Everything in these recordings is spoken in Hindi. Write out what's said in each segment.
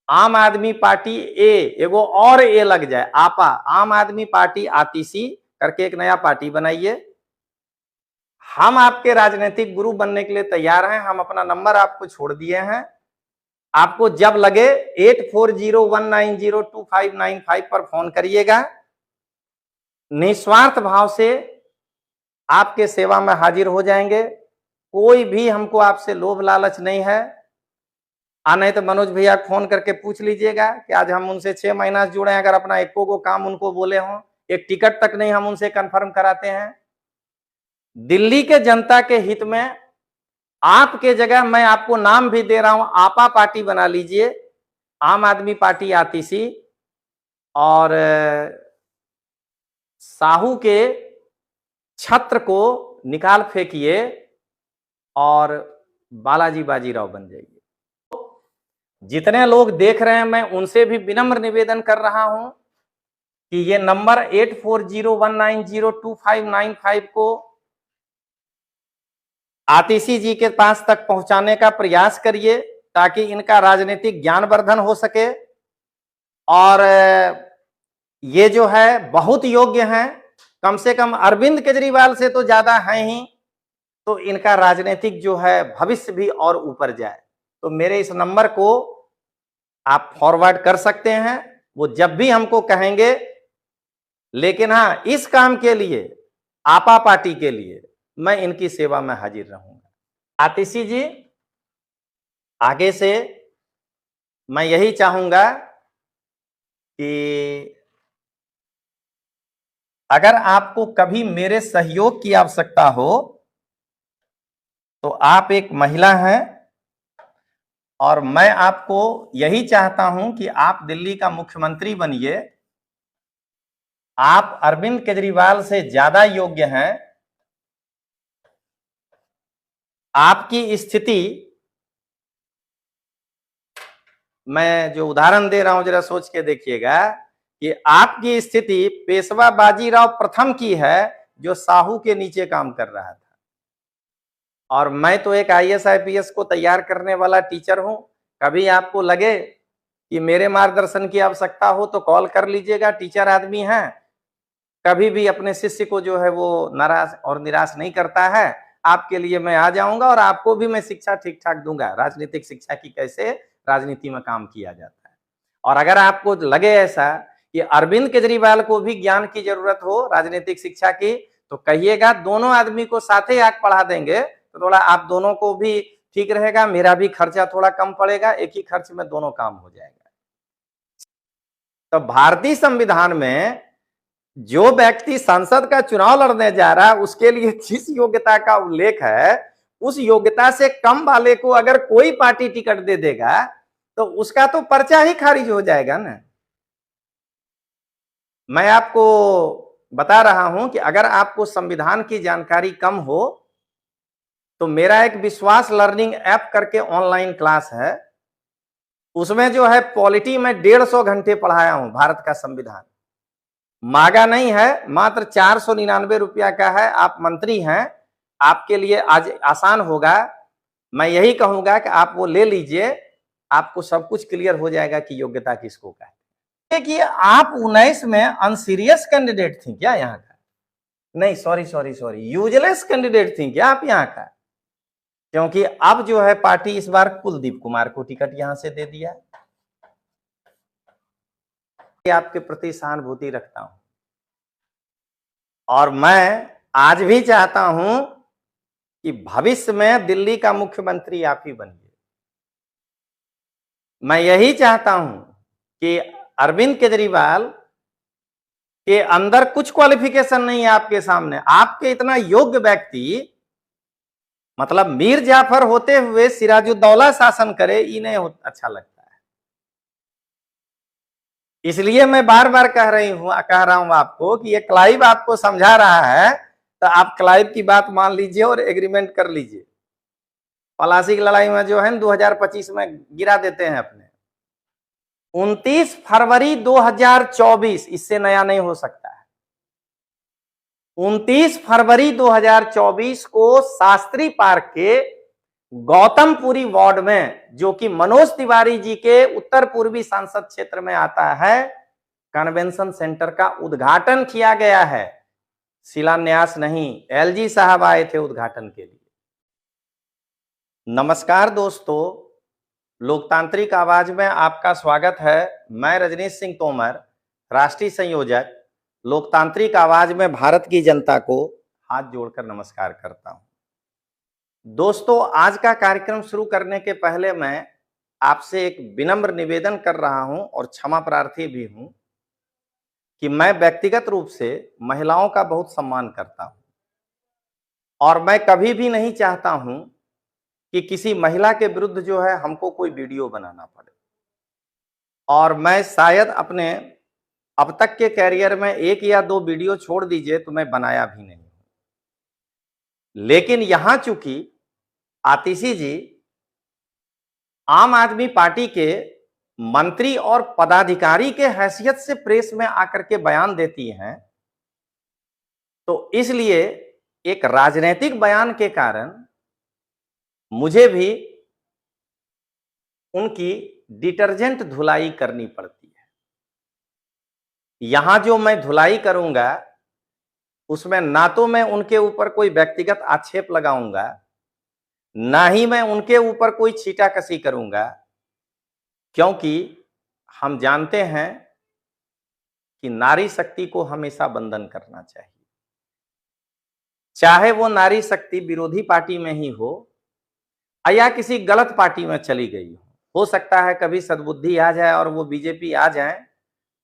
आम आदमी पार्टी ए, एगो और ए लग जाए, आपा, आम आदमी पार्टी आतिशी करके एक नया पार्टी बनाइए। हम आपके राजनीतिक गुरु बनने के लिए तैयार हैं। हम अपना नंबर आपको छोड़ दिए हैं। आपको जब लगे 8401902595 पर फोन करिएगा। निस्वार्थ भाव से आपके सेवा में हाजिर हो जाएंगे। कोई भी हमको आपसे लोभ लालच नहीं है। नहीं तो मनोज भैया फोन करके पूछ लीजिएगा कि आज हम उनसे 6 महीना से जुड़े हैं, अगर अपना एको को काम उनको बोले हों, एक टिकट तक नहीं हम उनसे कंफर्म कराते हैं। दिल्ली के जनता के हित में आपके जगह मैं आपको नाम भी दे रहा हूं, आपा पार्टी बना लीजिए, आम आदमी पार्टी आतिशी, और साहू के छत्र को निकाल फेंकिए और बालाजी बाजीराव बन जाइए। जितने लोग देख रहे हैं, मैं उनसे भी विनम्र निवेदन कर रहा हूं कि ये नंबर 8401902595 को आतिशी जी के पास तक पहुंचाने का प्रयास करिए, ताकि इनका राजनीतिक ज्ञानवर्धन हो सके। और ये जो है बहुत योग्य हैं, कम से कम अरविंद केजरीवाल से तो ज्यादा हैं ही, तो इनका राजनीतिक जो है भविष्य भी और ऊपर जाए। तो मेरे इस नंबर को आप फॉरवर्ड कर सकते हैं, वो जब भी हमको कहेंगे। लेकिन हाँ, इस काम के लिए, आपा पार्टी के लिए, मैं इनकी सेवा में हाजिर रहूंगा। आतिशी जी, आगे से मैं यही चाहूंगा कि अगर आपको कभी मेरे सहयोग की आवश्यकता हो तो आप एक महिला हैं, और मैं आपको यही चाहता हूं कि आप दिल्ली का मुख्यमंत्री बनिए। आप अरविंद केजरीवाल से ज्यादा योग्य हैं। आपकी स्थिति, मैं जो उदाहरण दे रहा हूं जरा सोच के देखिएगा कि आपकी स्थिति पेशवा बाजीराव प्रथम की है, जो साहू के नीचे काम कर रहा था। और मैं तो एक IAS IPS को तैयार करने वाला टीचर हूं। कभी आपको लगे कि मेरे मार्गदर्शन की आवश्यकता हो तो कॉल कर लीजिएगा, टीचर आदमी हैं। कभी भी अपने शिष्य को जो है वो नाराज और निराश नहीं करता है। आपके लिए मैं आ जाऊंगा और आपको भी मैं शिक्षा ठीक ठाक दूंगा, राजनीतिक शिक्षा की कैसे राजनीति में काम किया जाता है। और अगर आपको लगे ऐसा कि अरविंद केजरीवाल को भी ज्ञान की जरूरत हो राजनीतिक शिक्षा की, तो कहिएगा, दोनों आदमी को साथ ही आग पढ़ा देंगे तो थोड़ा आप दोनों को भी ठीक रहेगा, मेरा भी खर्चा थोड़ा कम पड़ेगा, एक ही खर्च में दोनों काम हो जाएगा। तो भारतीय संविधान में जो व्यक्ति संसद का चुनाव लड़ने जा रहा है, उसके लिए जिस योग्यता का उल्लेख है, उस योग्यता से कम वाले को अगर कोई पार्टी टिकट दे देगा तो उसका तो पर्चा ही खारिज हो जाएगा ना। मैं आपको बता रहा हूं कि अगर आपको संविधान की जानकारी कम हो तो मेरा एक विश्वास लर्निंग ऐप करके ऑनलाइन क्लास है, उसमें जो है पॉलिटी में 150 घंटे पढ़ाया हूं। भारत का संविधान मांगा नहीं है, मात्र 499 रुपया का है। आप मंत्री हैं, आपके लिए आज आसान होगा। मैं यही कहूंगा कि आप वो ले लीजिए, आपको सब कुछ क्लियर हो जाएगा कि योग्यता किसको का है। कि आप 19 में अनसीरियस कैंडिडेट थी क्या यहाँ का? नहीं, सॉरी, यूजलेस कैंडिडेट थी क्या आप यहाँ का? क्योंकि अब जो है पार्टी इस बार कुलदीप कुमार को टिकट यहां से दे दिया। आपके प्रति सहानुभूति रखता हूं, और मैं आज भी चाहता हूं कि भविष्य में दिल्ली का मुख्यमंत्री आप ही बनिए। मैं यही चाहता हूं कि अरविंद केजरीवाल के अंदर कुछ क्वालिफिकेशन नहीं है आपके सामने। आपके इतना योग्य व्यक्ति, मतलब मीर जाफर होते हुए सिराजुद्दौला शासन करे, इन्हें अच्छा लगता है। इसलिए मैं बार बार कह रहा हूं आपको कि ये क्लाइव आपको समझा रहा है, तो आप क्लाइव की बात मान लीजिए और एग्रीमेंट कर लीजिए। पलासी की लड़ाई में जो है 2025 में गिरा देते हैं अपने। 29 फरवरी 2024, इससे नया नहीं हो सकता है। 29 फरवरी 2024 को शास्त्री पार्क के गौतमपुरी वार्ड में, जो कि मनोज तिवारी जी के उत्तर पूर्वी सांसद क्षेत्र में आता है, कन्वेंशन सेंटर का उद्घाटन किया गया है। शिलान्यास नहीं, एलजी साहब आए थे उद्घाटन के लिए। नमस्कार दोस्तों, लोकतांत्रिक आवाज में आपका स्वागत है। मैं रजनीश सिंह तोमर, राष्ट्रीय संयोजक, लोकतांत्रिक आवाज में भारत की जनता को हाथ जोड़कर नमस्कार करता हूं। दोस्तों, आज का कार्यक्रम शुरू करने के पहले मैं आपसे एक विनम्र निवेदन कर रहा हूं और क्षमा प्रार्थी भी हूं कि मैं व्यक्तिगत रूप से महिलाओं का बहुत सम्मान करता हूं और मैं कभी भी नहीं चाहता हूं कि किसी महिला के विरुद्ध जो है हमको कोई वीडियो बनाना पड़े। और मैं शायद अपने अब तक के कैरियर में 1 या 2 वीडियो छोड़ दीजिए तो मैं बनाया भी नहीं। लेकिन यहां चूंकि आतिशी जी आम आदमी पार्टी के मंत्री और पदाधिकारी के हैसियत से प्रेस में आकर के बयान देती हैं, तो इसलिए एक राजनीतिक बयान के कारण मुझे भी उनकी डिटर्जेंट धुलाई करनी पड़ती है। यहां जो मैं धुलाई करूंगा उसमें ना तो मैं उनके ऊपर कोई व्यक्तिगत आक्षेप लगाऊंगा, ना ही मैं उनके ऊपर कोई छीटाकशी करूंगा, क्योंकि हम जानते हैं कि नारी शक्ति को हमेशा वंदन करना चाहिए, चाहे वो नारी शक्ति विरोधी पार्टी में ही हो या किसी गलत पार्टी में चली गई हो सकता है कभी सद्बुद्धि आ जाए और वो बीजेपी आ जाए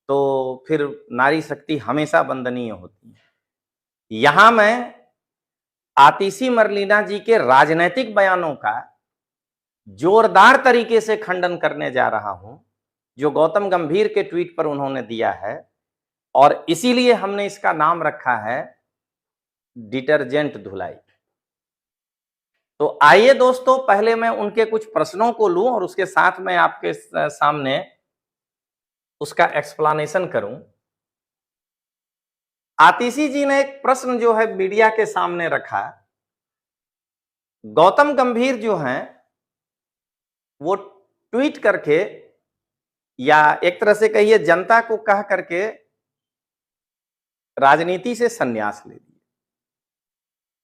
तो फिर नारी शक्ति हमेशा वंदनीय होती है। यहां मैं आतिशी मरलीना जी के राजनीतिक बयानों का जोरदार तरीके से खंडन करने जा रहा हूं, जो गौतम गंभीर के ट्वीट पर उन्होंने दिया है, और इसीलिए हमने इसका नाम रखा है डिटर्जेंट धुलाई। तो आइए दोस्तों, पहले मैं उनके कुछ प्रश्नों को लूं और उसके साथ मैं आपके सामने उसका एक्सप्लेनेशन करूं। आतिशी जी ने एक प्रश्न जो है मीडिया के सामने रखा। गौतम गंभीर जो हैं वो ट्वीट करके या एक तरह से कहिए जनता को कह करके राजनीति से संन्यास ले लिया।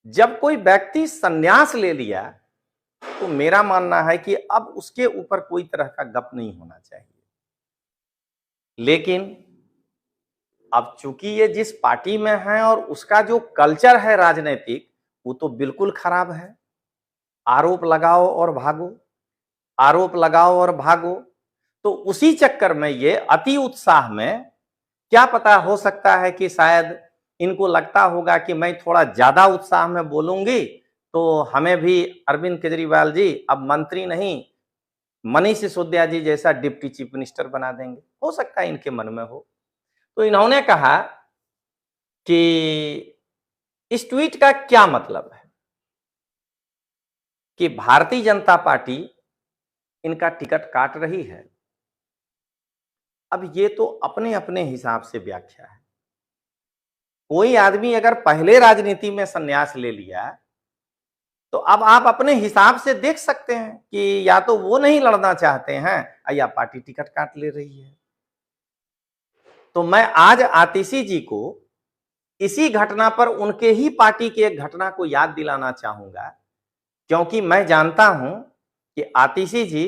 जब कोई व्यक्ति संन्यास ले लिया तो मेरा मानना है कि अब उसके ऊपर कोई तरह का गप नहीं होना चाहिए। लेकिन अब चूंकि ये जिस पार्टी में है और उसका जो कल्चर है राजनीतिक, वो तो बिल्कुल खराब है। आरोप लगाओ और भागो, आरोप लगाओ और भागो। तो उसी चक्कर में ये अति उत्साह में, क्या पता हो सकता है कि शायद इनको लगता होगा कि मैं थोड़ा ज्यादा उत्साह में बोलूंगी तो हमें भी अरविंद केजरीवाल जी अब मंत्री नहीं, मनीष सिसोदिया जी जैसा डिप्टी चीफ मिनिस्टर बना देंगे। हो सकता है इनके मन में हो। तो इन्होंने कहा कि इस ट्वीट का क्या मतलब है कि भारतीय जनता पार्टी इनका टिकट काट रही है। अब ये तो अपने अपने हिसाब से व्याख्या है। कोई आदमी अगर पहले राजनीति में संन्यास ले लिया तो अब आप अपने हिसाब से देख सकते हैं कि या तो वो नहीं लड़ना चाहते हैं या पार्टी टिकट काट ले रही है। तो मैं आज आतिशी जी को इसी घटना पर उनके ही पार्टी की एक घटना को याद दिलाना चाहूंगा, क्योंकि मैं जानता हूं कि आतिशी जी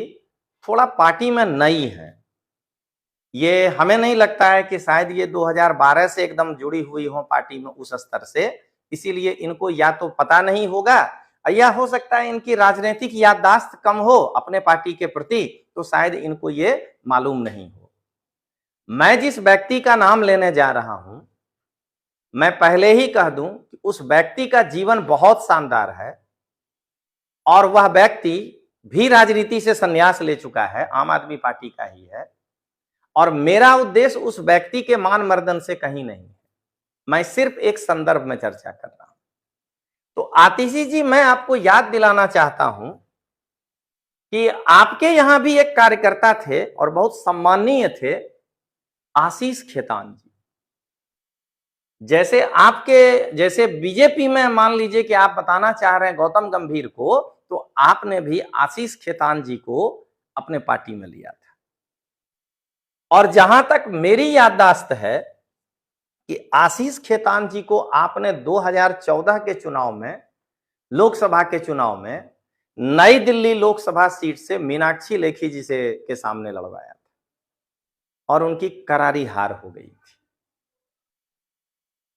थोड़ा पार्टी में नई है। ये हमें नहीं लगता है कि शायद ये 2012 से एकदम जुड़ी हुई हो पार्टी में उस स्तर से, इसीलिए इनको या तो पता नहीं होगा या हो सकता है इनकी राजनीतिक याददाश्त कम हो अपने पार्टी के प्रति, तो शायद इनको ये मालूम नहीं हो। मैं जिस व्यक्ति का नाम लेने जा रहा हूं, मैं पहले ही कह दूं कि उस व्यक्ति का जीवन बहुत शानदार है और वह व्यक्ति भी राजनीति से संन्यास ले चुका है, आम आदमी पार्टी का ही है। और मेरा उद्देश्य उस व्यक्ति के मान मर्दन से कहीं नहीं है, मैं सिर्फ एक संदर्भ में चर्चा कर रहा हूं। तो आतिशी जी, मैं आपको याद दिलाना चाहता हूं कि आपके यहां भी एक कार्यकर्ता थे और बहुत सम्माननीय थे, आशीष खेतान जी। जैसे आपके जैसे बीजेपी में मान लीजिए कि आप बताना चाह रहे हैं गौतम गंभीर को तो आपने भी आशीष खेतान जी को अपने पार्टी में लिया था। और जहां तक मेरी याददाश्त है कि आशीष खेतान जी को आपने 2014 के चुनाव में, लोकसभा के चुनाव में, नई दिल्ली लोकसभा सीट से मीनाक्षी लेखी जी से के सामने लड़वाया था और उनकी करारी हार हो गई थी।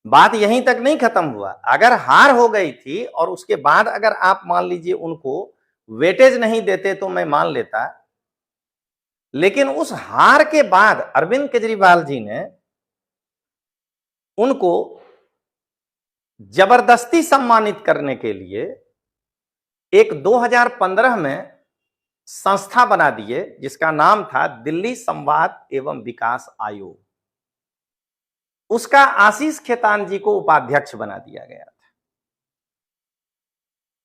बात यहीं तक नहीं खत्म हुआ, अगर हार हो गई थी और उसके बाद अगर आप मान लीजिए उनको वेटेज नहीं देते तो मैं मान लेता, लेकिन उस हार के बाद अरविंद केजरीवाल जी ने उनको जबरदस्ती सम्मानित करने के लिए एक 2015 में संस्था बना दिए जिसका नाम था दिल्ली संवाद एवं विकास आयोग। उसका आशीष खेतान जी को उपाध्यक्ष बना दिया गया था।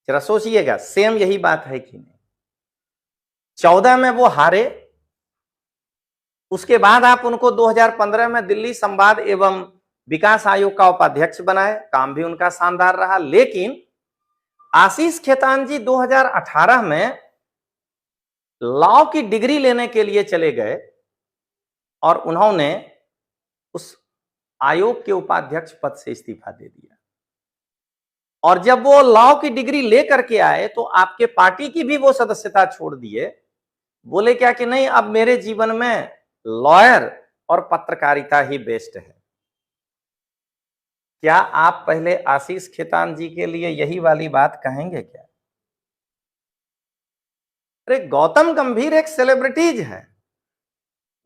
जरा सोचिएगा, सेम यही बात है कि नहीं? 14 में वो हारे, उसके बाद आप उनको 2015 में दिल्ली संवाद एवं विकास आयोग का उपाध्यक्ष बनाए, काम भी उनका शानदार रहा। लेकिन आशीष खेतान जी 2018 में लॉ की डिग्री लेने के लिए चले गए और उन्होंने उस आयोग के उपाध्यक्ष पद से इस्तीफा दे दिया। और जब वो लॉ की डिग्री लेकर के आए तो आपके पार्टी की भी वो सदस्यता छोड़ दिए, बोले क्या कि नहीं, अब मेरे जीवन में लॉयर और पत्रकारिता ही बेस्ट है। क्या आप पहले आशीष खेतान जी के लिए यही वाली बात कहेंगे क्या? अरे गौतम गंभीर एक सेलिब्रिटीज है,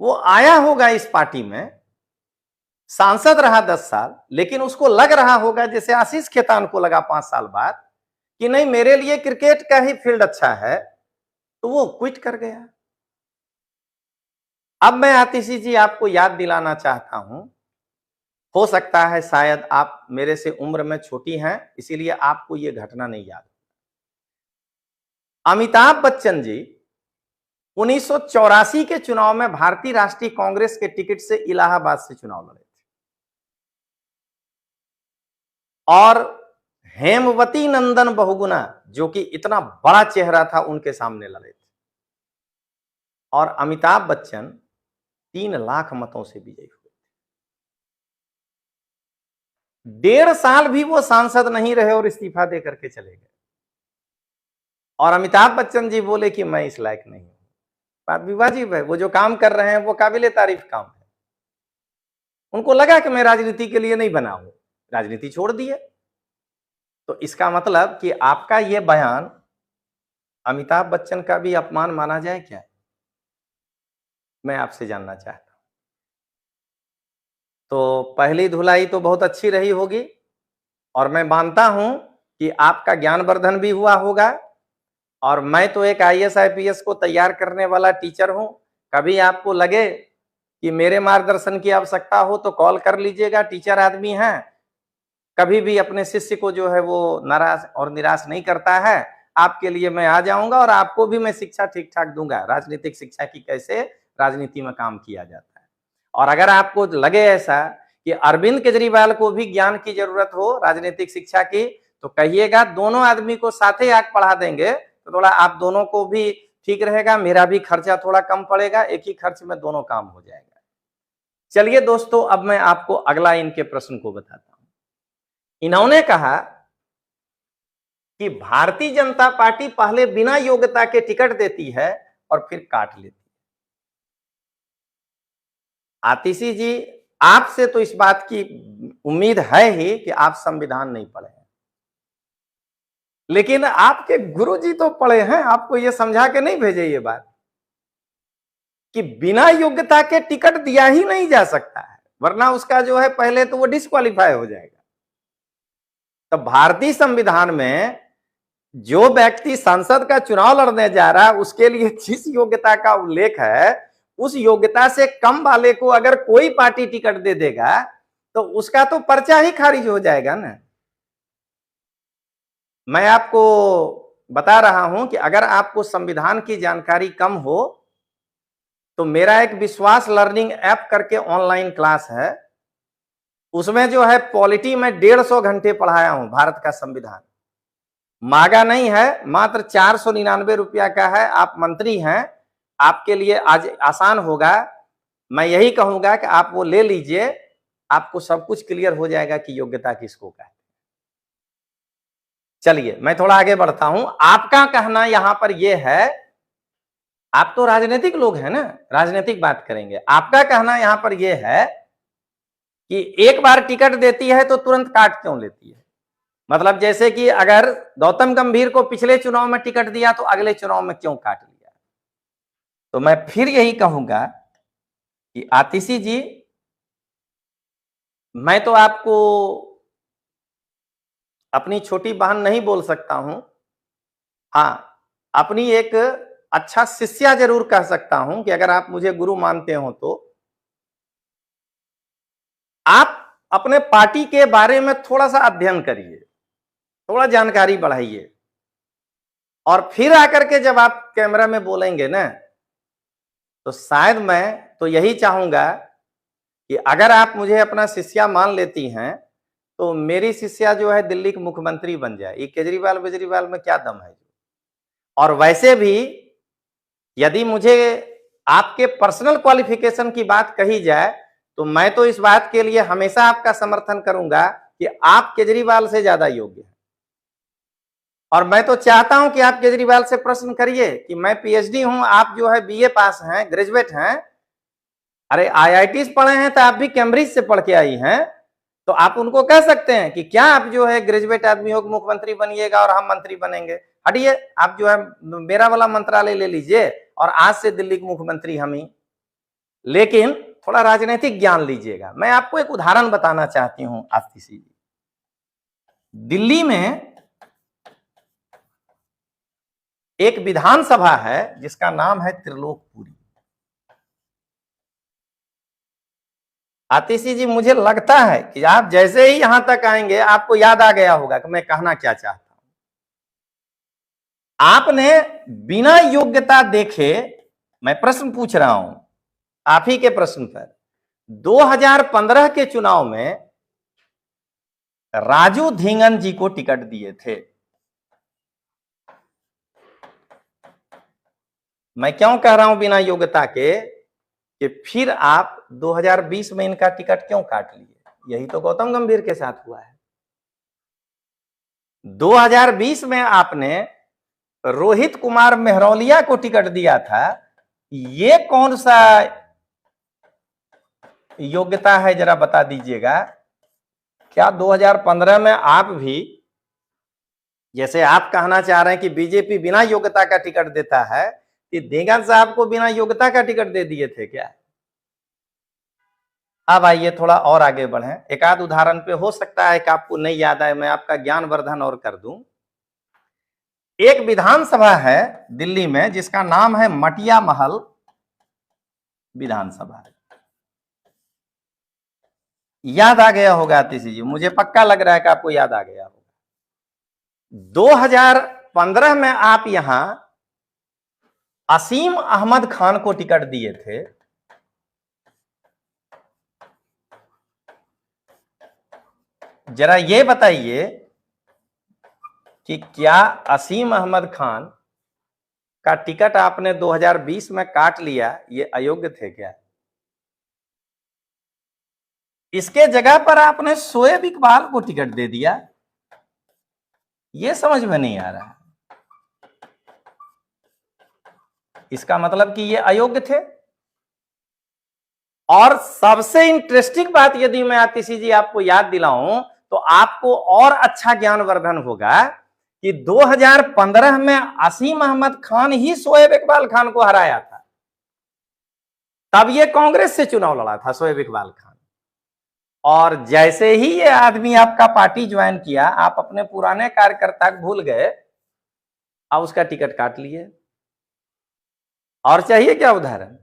वो आया होगा इस पार्टी में, सांसद रहा 10 साल, लेकिन उसको लग रहा होगा जैसे आशीष खेतान को लगा 5 साल बाद कि नहीं, मेरे लिए क्रिकेट का ही फील्ड अच्छा है, तो वो क्विट कर गया। अब मैं आतिशी जी आपको याद दिलाना चाहता हूं, हो सकता है शायद आप मेरे से उम्र में छोटी हैं, इसीलिए आपको यह घटना नहीं याद। अमिताभ बच्चन जी 1984 के चुनाव में भारतीय राष्ट्रीय कांग्रेस के टिकट से इलाहाबाद से चुनाव लड़े थे और हेमवती नंदन बहुगुणा, जो कि इतना बड़ा चेहरा था, उनके सामने लड़े थे और अमिताभ बच्चन 3 लाख मतों से विजयी हुए। 1.5 साल भी वो सांसद नहीं रहे और इस्तीफा दे करके चले गए और अमिताभ बच्चन जी बोले कि मैं इस लायक नहीं हूं। बात भी वाजिब है, वो जो काम कर रहे हैं वो काबिले तारीफ काम है। उनको लगा कि मैं राजनीति के लिए नहीं बना हूं, राजनीति छोड़ दिए। तो इसका मतलब कि आपका यह बयान अमिताभ बच्चन का भी अपमान माना जाए क्या? मैं आपसे जानना चाहता हूं। तो पहली धुलाई तो बहुत अच्छी रही होगी और मैं मानता हूं कि आपका ज्ञानवर्धन भी हुआ होगा और मैं तो एक आईएएस आईपीएस को तैयार करने वाला टीचर हूं। कभी आपको लगे कि मेरे मार्गदर्शन की आवश्यकता हो तो कॉल कर लीजिएगा, टीचर आदमी हैं, कभी भी अपने शिष्य को जो है वो नाराज और निराश नहीं करता है। आपके लिए मैं आ जाऊंगा और आपको भी मैं शिक्षा ठीक ठाक दूंगा, राजनीतिक शिक्षा की कैसे राजनीति में काम किया जाता है। और अगर आपको लगे ऐसा कि अरविंद केजरीवाल को भी ज्ञान की जरूरत हो राजनीतिक शिक्षा की, तो कहिएगा, दोनों आदमी को साथ ही आग पढ़ा देंगे तो थोड़ा आप दोनों को भी ठीक रहेगा, मेरा भी खर्चा थोड़ा कम पड़ेगा, एक ही खर्च में दोनों काम हो जाएगा। चलिए दोस्तों, अब मैं आपको अगला इनके प्रश्न को बताता हूं। इन्होंने कहा कि भारतीय जनता पार्टी पहले बिना योग्यता के टिकट देती है और फिर काट लेती है। आतिशी जी, आपसे तो इस बात की उम्मीद है ही कि आप संविधान नहीं पढ़े हैं, लेकिन आपके गुरुजी तो पढ़े हैं, आपको यह समझा के नहीं भेजे ये बात कि बिना योग्यता के टिकट दिया ही नहीं जा सकता है, वरना उसका जो है पहले तो वो डिस्क्वालीफाई हो जाएगा। तो भारतीय संविधान में जो व्यक्ति संसद का चुनाव लड़ने जा रहा है उसके लिए जिस योग्यता का उल्लेख है, उस योग्यता से कम वाले को अगर कोई पार्टी टिकट दे देगा तो उसका तो पर्चा ही खारिज हो जाएगा ना। मैं आपको बता रहा हूं कि अगर आपको संविधान की जानकारी कम हो तो मेरा एक विश्वास लर्निंग ऐप करके ऑनलाइन क्लास है, उसमें जो है पॉलिटी में 150 घंटे पढ़ाया हूं भारत का संविधान। मांगा नहीं है, मात्र 499 रुपया का है। आप मंत्री हैं, आपके लिए आज आसान होगा। मैं यही कहूंगा कि आप वो ले लीजिए, आपको सब कुछ क्लियर हो जाएगा कि योग्यता किसको कहते हैं। चलिए मैं थोड़ा आगे बढ़ता हूं। आपका कहना यहां पर यह है, आप तो राजनीतिक लोग हैं ना, राजनीतिक बात करेंगे। आपका कहना यहां पर यह है कि एक बार टिकट देती है तो तुरंत काट क्यों लेती है? मतलब जैसे कि अगर गौतम गंभीर को पिछले चुनाव में टिकट दिया तो अगले चुनाव में क्यों काट लिया? तो मैं फिर यही कहूंगा कि आतिशी जी, मैं तो आपको अपनी छोटी बहन नहीं बोल सकता हूं, हां अपनी एक अच्छा शिष्या जरूर कह सकता हूं कि अगर आप मुझे गुरु मानते हो तो आप अपने पार्टी के बारे में थोड़ा सा अध्ययन करिए, थोड़ा जानकारी बढ़ाइए, और फिर आकर के जब आप कैमरा में बोलेंगे ना, तो शायद मैं तो यही चाहूंगा कि अगर आप मुझे अपना शिष्या मान लेती हैं तो मेरी शिष्या जो है दिल्ली की मुख्यमंत्री बन जाए। ये केजरीवाल में क्या दम है? और वैसे भी यदि मुझे आपके पर्सनल क्वालिफिकेशन की बात कही जाए तो मैं तो इस बात के लिए हमेशा आपका समर्थन करूंगा कि आप केजरीवाल से ज्यादा योग्य हैं। और मैं तो चाहता हूं कि आप केजरीवाल से प्रश्न करिए कि मैं पीएचडी हूं, आप जो है बीए पास हैं, ग्रेजुएट हैं, अरे आईआईटी पढ़े हैं, तो आप भी कैम्ब्रिज से पढ़ के आई हैं, तो आप उनको कह सकते हैं कि क्या आप जो है ग्रेजुएट आदमी हो, मुख्यमंत्री बनिएगा और हम मंत्री बनेंगे? हटिए, आप जो है मेरा वाला मंत्रालय ले लीजिए और आज से दिल्ली के मुख्यमंत्री हम ही। लेकिन थोड़ा राजनीतिक ज्ञान लीजिएगा। मैं आपको एक उदाहरण बताना चाहती हूं आतिशी जी। दिल्ली में एक विधानसभा है जिसका नाम है त्रिलोकपुरी। आतिशी जी, मुझे लगता है कि आप जैसे ही यहां तक आएंगे आपको याद आ गया होगा कि मैं कहना क्या चाहता हूं। आपने बिना योग्यता देखे, मैं प्रश्न पूछ रहा हूं आप ही के प्रश्न पर, 2015 के चुनाव में राजू धींगन जी को टिकट दिए थे। मैं क्यों कह रहा हूं बिना योग्यता के, कि फिर आप 2020 में इनका टिकट क्यों काट लिए? यही तो गौतम गंभीर के साथ हुआ है। 2020 में आपने रोहित कुमार मेहरौलिया को टिकट दिया था। ये कौन सा योग्यता है, जरा बता दीजिएगा। क्या 2015 में आप भी, जैसे आप कहना चाह रहे हैं कि बीजेपी बिना योग्यता का टिकट देता है, कि धींगन साहब को बिना योग्यता का टिकट दे दिए थे क्या? अब आइए थोड़ा और आगे बढ़ें। एक आध उदाहरण पे हो सकता है कि आपको नहीं याद आए, मैं आपका ज्ञान वर्धन और कर दूं। एक विधानसभा है दिल्ली में जिसका नाम है मटिया महल विधानसभा। याद आ गया होगा आतिशी जी, मुझे पक्का लग रहा है कि आपको याद आ गया होगा। 2015 में आप यहां असीम अहमद खान को टिकट दिए थे। जरा ये बताइए कि क्या असीम अहमद खान का टिकट आपने 2020 में काट लिया, ये अयोग्य थे क्या? इसके जगह पर आपने शोएब इकबाल को टिकट दे दिया। ये समझ में नहीं आ रहा। इसका मतलब कि ये अयोग्य थे। और सबसे इंटरेस्टिंग बात यदि मैं आतिशी जी आपको याद दिलाऊं तो आपको और अच्छा ज्ञानवर्धन होगा कि 2015 में असीम अहमद खान ही शोएब इकबाल खान को हराया था। तब ये कांग्रेस से चुनाव लड़ा था शोएब इकबाल खान। और जैसे ही ये आदमी आपका पार्टी ज्वाइन किया, आप अपने पुराने कार्यकर्ता को भूल गए, अब उसका टिकट काट लिए। और चाहिए क्या उदाहरण?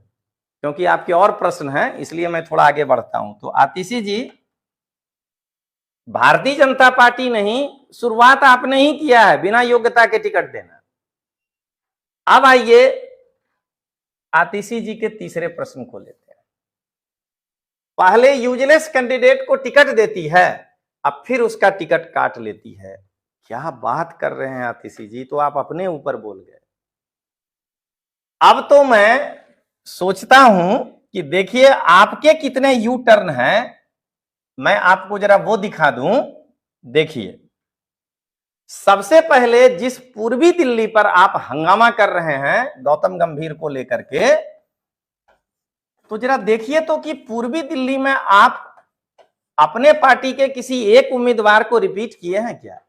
क्योंकि आपके और प्रश्न हैं, इसलिए मैं थोड़ा आगे बढ़ता हूं। तो आतिशी जी, भारतीय जनता पार्टी नहीं, शुरुआत आपने ही किया है बिना योग्यता के टिकट देना। अब आइए आतिशी जी के तीसरे प्रश्न को लेते हैं। पहले यूजलेस कैंडिडेट को टिकट देती है, अब फिर उसका टिकट काट लेती है, क्या बात कर रहे हैं आतिशी जी, तो आप अपने ऊपर बोल गए। अब तो मैं सोचता हूं कि देखिए आपके कितने यू टर्न हैं, मैं आपको जरा वो दिखा दूं। देखिए, सबसे पहले जिस पूर्वी दिल्ली पर आप हंगामा कर रहे हैं गौतम गंभीर को लेकर के, तो जरा देखिए तो कि पूर्वी दिल्ली में आप अपने पार्टी के किसी एक उम्मीदवार को रिपीट किए हैं क्या?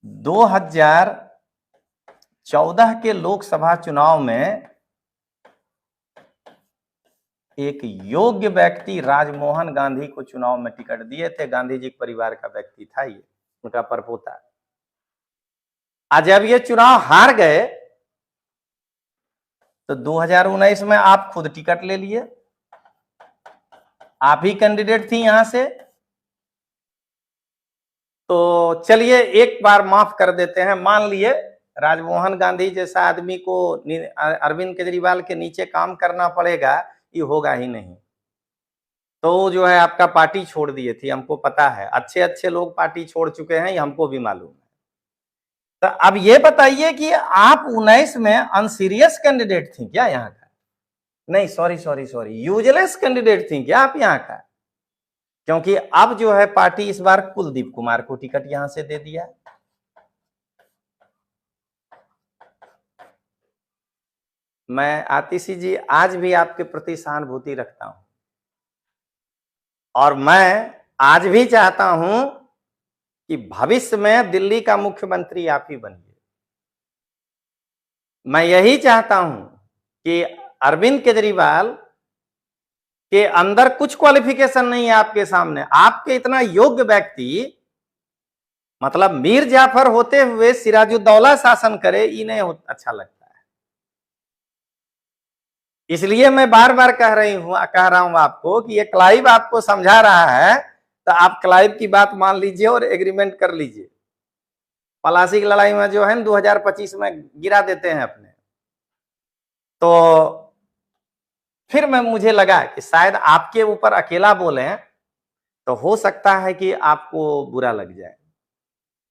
2014 के लोकसभा चुनाव में एक योग्य व्यक्ति राजमोहन गांधी को चुनाव में टिकट दिए थे। गांधी जी के परिवार का व्यक्ति था ये, उनका परपोता। आज जब ये चुनाव हार गए तो 2019 में आप खुद टिकट ले लिए, आप ही कैंडिडेट थी यहां से। तो चलिए एक बार माफ कर देते हैं, मान लिए राजमोहन गांधी जैसा आदमी को अरविंद केजरीवाल के नीचे काम करना पड़ेगा, ये होगा ही नहीं। तो जो है आपका पार्टी छोड़ दिए थी, हमको पता है, अच्छे अच्छे लोग पार्टी छोड़ चुके हैं, ये हमको भी मालूम है। तो अब ये बताइए कि आप 19 में अनसीरियस कैंडिडेट थी क्या यहाँ का? नहीं, सॉरी, यूजलेस कैंडिडेट थी क्या आप यहाँ का? क्योंकि अब जो है पार्टी इस बार कुलदीप कुमार को टिकट यहां से दे दिया। मैं आतिशी जी आज भी आपके प्रति सहानुभूति रखता हूं और मैं आज भी चाहता हूं कि भविष्य में दिल्ली का मुख्यमंत्री आप ही बनिए। मैं यही चाहता हूं कि अरविंद केजरीवाल के अंदर कुछ क्वालिफिकेशन नहीं है आपके सामने, आपके इतना योग्य व्यक्ति, मतलब मीर जाफर होते हुए सिराजुद्दौला शासन करे, इन्हें अच्छा लगता है। इसलिए मैं बार बार कह रहा हूं आपको कि ये क्लाइव आपको समझा रहा है, तो आप क्लाइव की बात मान लीजिए और एग्रीमेंट कर लीजिए। पलासी की लड़ाई में जो है 2025 में गिरा देते हैं अपने। तो फिर मुझे लगा कि शायद आपके ऊपर अकेला बोले तो हो सकता है कि आपको बुरा लग जाए,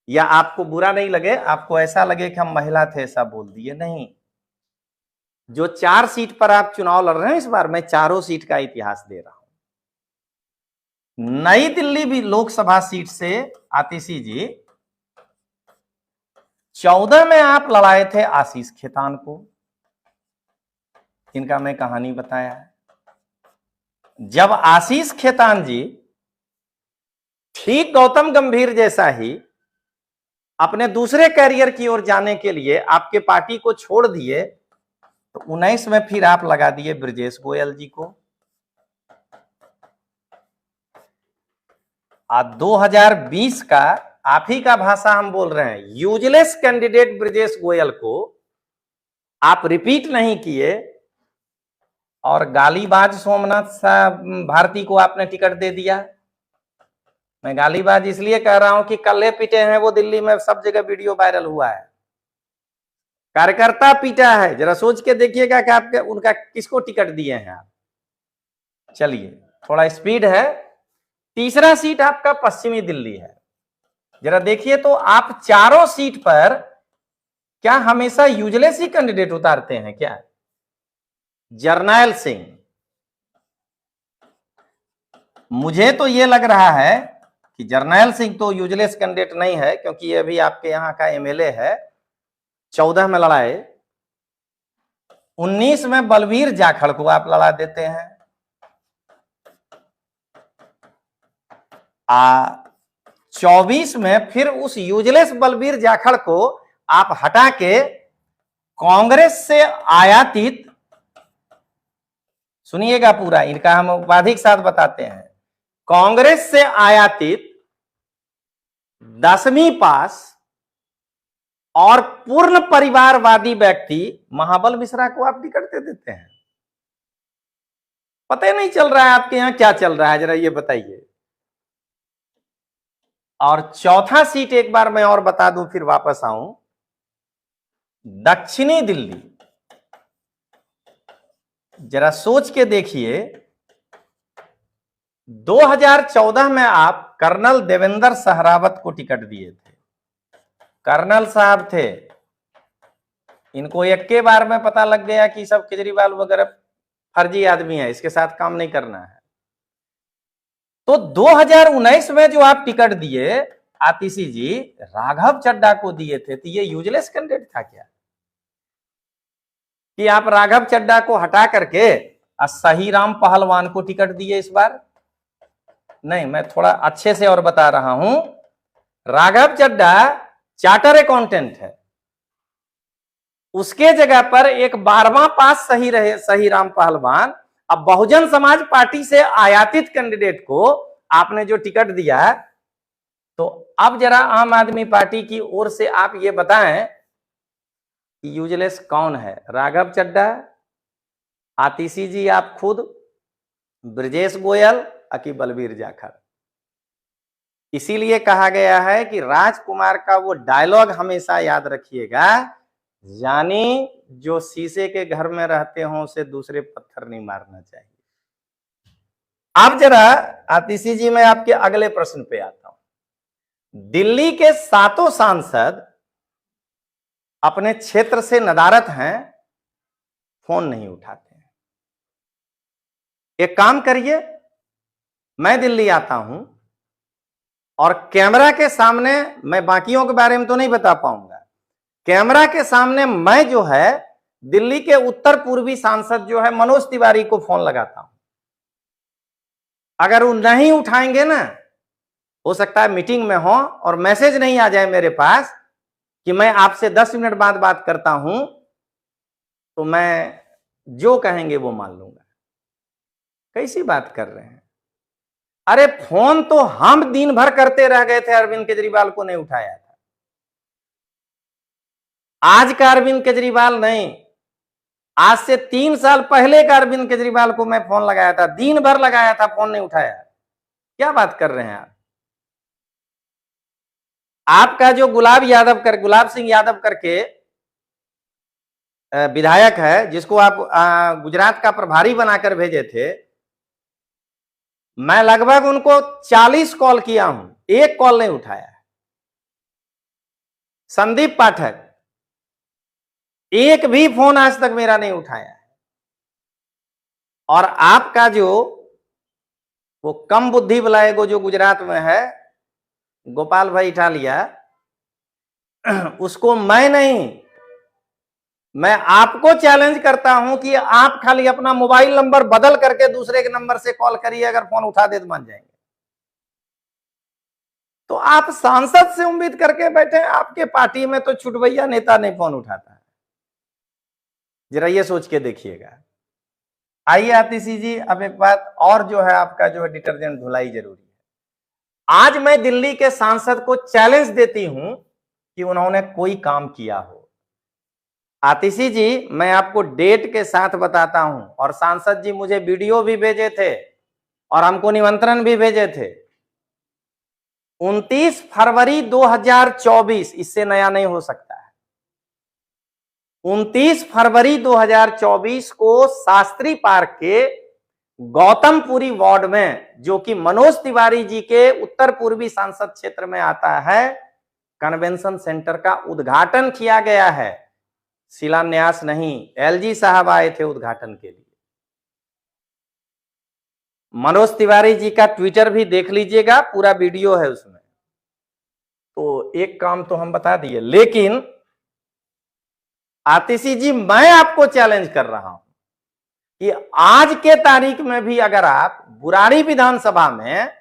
या आपको बुरा नहीं लगे, आपको ऐसा लगे कि हम महिला थे ऐसा बोल दिए। नहीं, जो 4 सीट पर आप चुनाव लड़ रहे हैं इस बार, मैं चारों सीट का इतिहास दे रहा हूं। नई दिल्ली भी लोकसभा सीट से आतिशी जी 14 में आप लड़ाए थे आशीष खेतान को, इनका मैं कहानी बताया है। जब आशीष खेतान जी ठीक गौतम गंभीर जैसा ही अपने दूसरे कैरियर की ओर जाने के लिए आपके पार्टी को छोड़ दिए, तो 19 में फिर आप लगा दिए ब्रजेश गोयल जी को। 2020 का आप ही का भाषा हम बोल रहे हैं, यूजलेस कैंडिडेट ब्रजेश गोयल को आप रिपीट नहीं किए और गालीबाज सोमनाथ भारती को आपने टिकट दे दिया। मैं गालीबाज इसलिए कह रहा हूं कि कल्ले पीटे हैं वो, दिल्ली में सब जगह वीडियो वायरल हुआ है, कार्यकर्ता पीटा है। जरा सोच के देखिएगा कि आपके उनका किसको टिकट दिए हैं आप। चलिए थोड़ा स्पीड है। तीसरा सीट आपका पश्चिमी दिल्ली है। जरा देखिए तो आप चारों सीट पर क्या हमेशा यूजलेस ही कैंडिडेट उतारते हैं क्या? जरनैल सिंह, मुझे तो ये लग रहा है कि जरनैल सिंह तो यूजलेस कैंडिडेट नहीं है, क्योंकि ये भी आपके यहां का एमएलए है। 14 में लड़ाए, 19 में बलवीर जाखड़ को आप लड़ा देते हैं, 24 में फिर उस यूजलेस बलवीर जाखड़ को आप हटा के कांग्रेस से आयातित, सुनिएगा पूरा, इनका हम उपाधि के साथ बताते हैं, कांग्रेस से आयातित 10वीं पास और पूर्ण परिवारवादी व्यक्ति महाबल मिश्रा को आप टिकट दे देते हैं। पता ही नहीं चल रहा है आपके यहां क्या चल रहा है, जरा ये बताइए। और चौथा सीट एक बार मैं और बता दूं फिर वापस आऊं, दक्षिणी दिल्ली। जरा सोच के देखिए, 2014 में आप कर्नल देवेंद्र सहरावत को टिकट दिए थे। कर्नल साहब थे, इनको एक के बार में पता लग गया कि सब केजरीवाल वगैरह फर्जी आदमी है, इसके साथ काम नहीं करना है। तो 2019 में जो आप टिकट दिए आतिशी जी, राघव चड्ढा को दिए थे, तो ये यूजलेस कैंडिडेट था क्या कि आप राघव चड्ढा को हटा करके सही राम पहलवान को टिकट दिए इस बार? नहीं, मैं थोड़ा अच्छे से और बता रहा हूं। राघव चड्ढा चार्टर अकाउंटेंट है, उसके जगह पर एक 12वां पास सही राम पहलवान, अब बहुजन समाज पार्टी से आयातित कैंडिडेट को आपने जो टिकट दिया, तो अब जरा आम आदमी पार्टी की ओर से आप ये बताएं कि यूजलेस कौन है? राघव चड्ढा, आतिशी जी, आप खुद, ब्रजेश गोयल, अकी बलबीर जाखड़। इसीलिए कहा गया है कि राजकुमार का वो डायलॉग हमेशा याद रखिएगा, यानी जो शीशे के घर में रहते हों उसे दूसरे पत्थर नहीं मारना चाहिए। अब जरा आतिशी जी, मैं आपके अगले प्रश्न पे आता हूं। दिल्ली के 7 सांसद अपने क्षेत्र से नदारत हैं, फोन नहीं उठाते हैं। एक काम करिए, मैं दिल्ली आता हूं और कैमरा के सामने, मैं बाकियों के बारे में तो नहीं बता पाऊंगा, कैमरा के सामने मैं जो है दिल्ली के उत्तर पूर्वी सांसद जो है मनोज तिवारी को फोन लगाता हूं। अगर वो नहीं उठाएंगे ना, हो सकता है मीटिंग में हो और मैसेज नहीं आ जाए मेरे पास कि मैं आपसे 10 मिनट बाद बात करता हूं, तो मैं जो कहेंगे वो मान लूंगा। कैसी बात कर रहे हैं? अरे फोन तो हम दिन भर करते रह गए थे, अरविंद केजरीवाल को नहीं उठाया था। आज का अरविंद केजरीवाल नहीं, आज से 3 साल पहले का अरविंद केजरीवाल को मैं फोन लगाया था, दिन भर लगाया था, फोन नहीं उठाया। क्या बात कर रहे हैं आप? आपका जो गुलाब सिंह यादव करके विधायक है, जिसको आप गुजरात का प्रभारी बनाकर भेजे थे, मैं लगभग उनको 40 कॉल किया हूं, एक कॉल नहीं उठाया। संदीप पाठक, एक भी फोन आज तक मेरा नहीं उठाया है। और आपका जो वो कम बुद्धि वाला एगो जो गुजरात में है, गोपाल भाई इटालिया, उसको मैं नहीं, मैं आपको चैलेंज करता हूं कि आप खाली अपना मोबाइल नंबर बदल करके दूसरे के नंबर से कॉल करिए, अगर फोन उठा दे तो मान जाएंगे। तो आप सांसद से उम्मीद करके बैठे, आपके पार्टी में तो छुटभैया नेता नहीं फोन उठाता है। जरा ये सोच के देखिएगा। आइए आतिशी जी, अब एक बात और जो है, आपका जो है डिटर्जेंट धुलाई जरूरी है। आज मैं दिल्ली के सांसद को चैलेंज देती हूं कि उन्होंने कोई काम किया हो। आतिशी जी, मैं आपको डेट के साथ बताता हूं, और सांसद जी मुझे वीडियो भी भेजे थे और हमको निमंत्रण भी भेजे थे। 29 फरवरी 2024, इससे नया नहीं हो सकता है। 29 फरवरी 2024 को शास्त्री पार्क के गौतमपुरी वार्ड में, जो कि मनोज तिवारी जी के उत्तर पूर्वी सांसद क्षेत्र में आता है, कन्वेंशन सेंटर का उद्घाटन किया गया है। शिलान्यास नहीं, एलजी साहब आए थे उद्घाटन के लिए। मनोज तिवारी जी का ट्विटर भी देख लीजिएगा, पूरा वीडियो है उसमें। तो एक काम तो हम बता दिए, लेकिन आतिशी जी, मैं आपको चैलेंज कर रहा हूं कि आज के तारीख में भी अगर आप बुराड़ी विधानसभा में,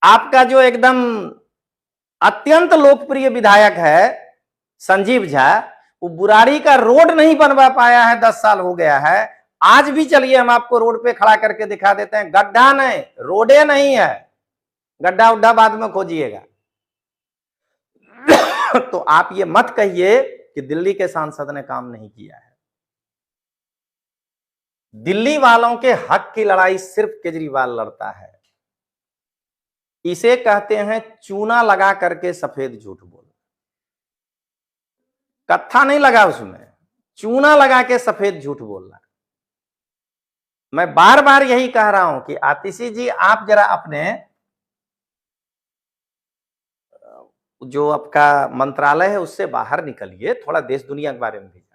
आपका जो एकदम अत्यंत लोकप्रिय विधायक है संजीव झा, वो बुराड़ी का रोड नहीं बनवा पाया है, 10 साल हो गया है। आज भी चलिए हम आपको रोड पे खड़ा करके दिखा देते हैं। गड्ढा नहीं, रोडे नहीं है, गड्ढा उड्ढा बाद में खोजिएगा। तो आप ये मत कहिए कि दिल्ली के सांसद ने काम नहीं किया है। दिल्ली वालों के हक की लड़ाई सिर्फ केजरीवाल लड़ता है। इसे कहते हैं चूना लगा करके सफेद झूठ बोलना। कत्था नहीं लगा उसमें, चूना लगा के सफेद झूठ बोलना। मैं बार बार यही कह रहा हूं कि आतिशी जी, आप जरा अपने जो आपका मंत्रालय है उससे बाहर निकलिए, थोड़ा देश दुनिया के बारे में भी जानिए।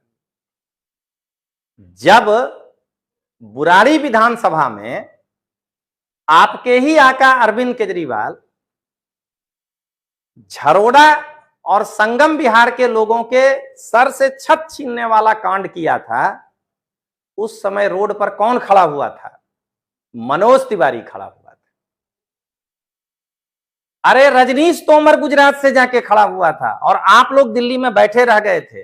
जब बुराड़ी विधानसभा में आपके ही आका अरविंद केजरीवाल झरोड़ा और संगम बिहार के लोगों के सर से छत छीनने वाला कांड किया था, उस समय रोड पर कौन खड़ा हुआ था? मनोज तिवारी खड़ा हुआ था। अरे रजनीश तोमर गुजरात से जाके खड़ा हुआ था और आप लोग दिल्ली में बैठे रह गए थे।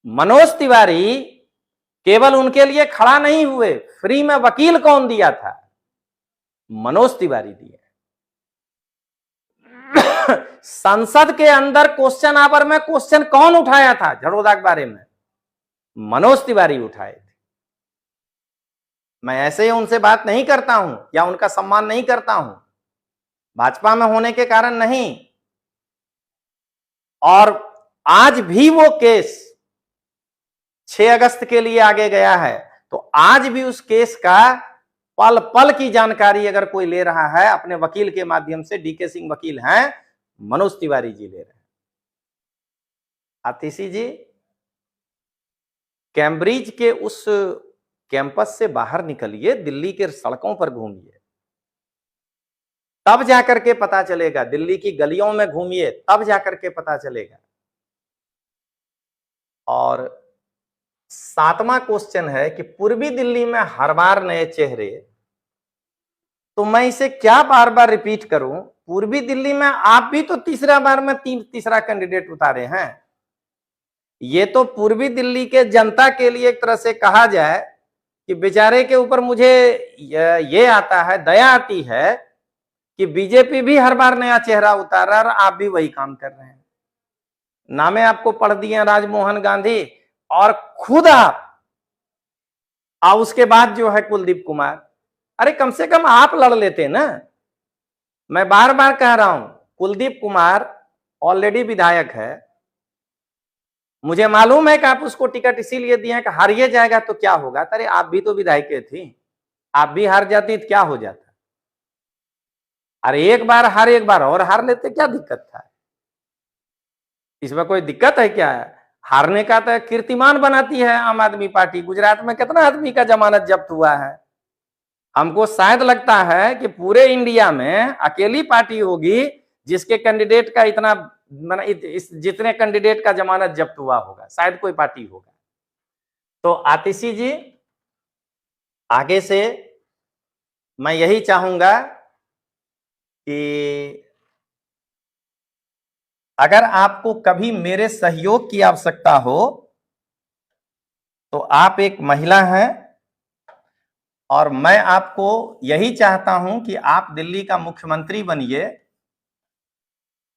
मनोज तिवारी केवल उनके लिए खड़ा नहीं हुए, फ्री में वकील कौन दिया था? मनोज तिवारी दिए। संसद के अंदर क्वेश्चन आवर में क्वेश्चन कौन उठाया था झरोदा के बारे में? मनोज तिवारी उठाए थे। मैं ऐसे ही उनसे बात नहीं करता हूं या उनका सम्मान नहीं करता हूं, भाजपा में होने के कारण नहीं। और आज भी वो केस 6 अगस्त के लिए आगे गया है, तो आज भी उस केस का पल पल की जानकारी अगर कोई ले रहा है अपने वकील के माध्यम से, डीके सिंह वकील हैं, मनोज तिवारी जी ले रहे हैं। आतिशी जी, कैम्ब्रिज के उस कैंपस से बाहर निकलिए, दिल्ली के सड़कों पर घूमिए, तब जाकर के पता चलेगा। दिल्ली की गलियों में घूमिए, तब जाकर के पता चलेगा। और 7वां क्वेश्चन है कि पूर्वी दिल्ली में हर बार नए चेहरे, तो मैं इसे क्या बार बार रिपीट करूं? पूर्वी दिल्ली में आप भी तो तीसरा बार में तीसरा कैंडिडेट उतारे हैं। ये तो पूर्वी दिल्ली के जनता के लिए एक तरह से कहा जाए कि बेचारे के ऊपर मुझे ये आता है, दया आती है कि बीजेपी भी हर बार नया चेहरा उतार रहा है और आप भी वही काम कर रहे हैं। नामे आपको पढ़ दिए राजमोहन गांधी और खुद आप, और उसके बाद जो है कुलदीप कुमार। अरे कम से कम आप लड़ लेते ना। मैं बार बार कह रहा हूं, कुलदीप कुमार ऑलरेडी विधायक है। मुझे मालूम है कि आप उसको टिकट इसीलिए दिए हैं कि हारिए जाएगा तो क्या होगा। अरे आप भी तो विधायक थी, आप भी हार जाती तो क्या हो जाता? अरे एक बार हार, एक बार और हार लेते, क्या दिक्कत था? इसमें कोई दिक्कत है क्या? हारने का तो कीर्तिमान बनाती है आम आदमी पार्टी। गुजरात में कितना आदमी का जमानत जब्त हुआ है। हमको शायद लगता है कि पूरे इंडिया में अकेली पार्टी होगी जिसके कैंडिडेट का इतना, जितने कैंडिडेट का जमानत जब्त हुआ होगा, शायद कोई पार्टी होगा। तो आतिशी जी, आगे से मैं यही चाहूंगा कि अगर आपको कभी मेरे सहयोग की आवश्यकता हो तो आप एक महिला हैं और मैं आपको यही चाहता हूं कि आप दिल्ली का मुख्यमंत्री बनिए।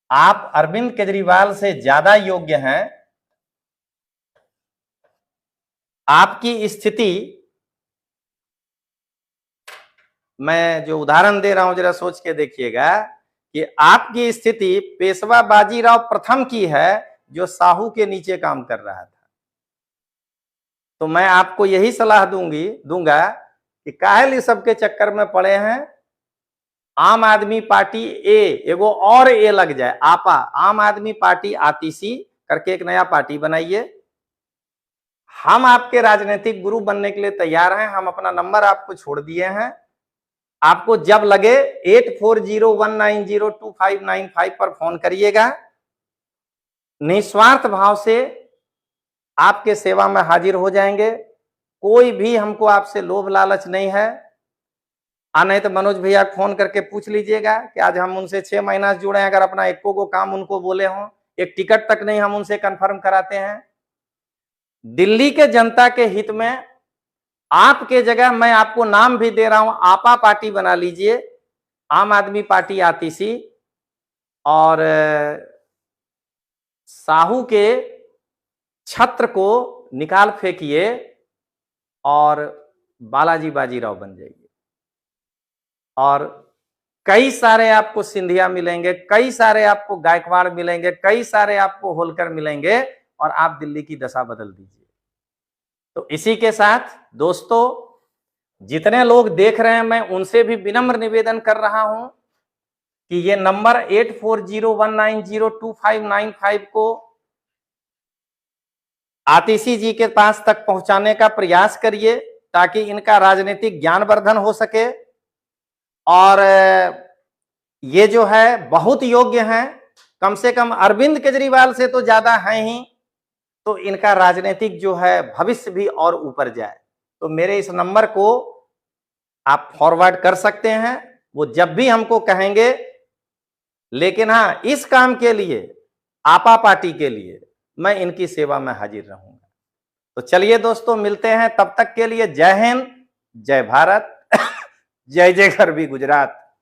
आप अरविंद केजरीवाल से ज्यादा योग्य हैं। आपकी स्थिति, मैं जो उदाहरण दे रहा हूं जरा सोच के देखिएगा कि आपकी स्थिति पेशवा बाजीराव प्रथम की है, जो साहू के नीचे काम कर रहा था। तो मैं आपको यही सलाह दूंगा कि काहे सबके चक्कर में पड़े हैं। आम आदमी पार्टी एगो और लग जाए, आपा, आम आदमी पार्टी आतिशी करके एक नया पार्टी बनाइए। हम आपके राजनीतिक गुरु बनने के लिए तैयार हैं। हम अपना नंबर आपको छोड़ दिए हैं। आपको जब लगे 8401902595 पर फोन करिएगा। निस्वार्थ भाव से आपके सेवा में हाजिर हो जाएंगे। कोई भी हमको आपसे लोभ लालच नहीं है। नहीं तो मनोज भैया फोन करके पूछ लीजिएगा कि आज हम उनसे 6 महीना से जुड़े हैं, अगर अपना एको को काम उनको बोले हों, एक टिकट तक नहीं हम उनसे कंफर्म कराते हैं। दिल्ली के जनता के हित में आपके जगह मैं आपको नाम भी दे रहा हूं, आपा पार्टी बना लीजिए, आम आदमी पार्टी आतिशी, और साहू के छत्र को निकाल फेंकिए और बालाजी बाजीराव बन जाइए। और कई सारे आपको सिंधिया मिलेंगे, कई सारे आपको गायकवाड़ मिलेंगे, कई सारे आपको होलकर मिलेंगे और आप दिल्ली की दशा बदल दीजिए। तो इसी के साथ दोस्तों, जितने लोग देख रहे हैं, मैं उनसे भी विनम्र निवेदन कर रहा हूं कि ये नंबर 8401902595 को आतिशी जी के पास तक पहुंचाने का प्रयास करिए, ताकि इनका राजनीतिक ज्ञानवर्धन हो सके। और ये जो है बहुत योग्य हैं, कम से कम अरविंद केजरीवाल से तो ज्यादा हैं ही, तो इनका राजनीतिक जो है भविष्य भी और ऊपर जाए। तो मेरे इस नंबर को आप फॉरवर्ड कर सकते हैं, वो जब भी हमको कहेंगे। लेकिन हाँ, इस काम के लिए, आपा पार्टी के लिए, मैं इनकी सेवा में हाजिर रहूंगा। तो चलिए दोस्तों, मिलते हैं, तब तक के लिए जय हिंद, जय भारत, जय जय गरवी गुजरात।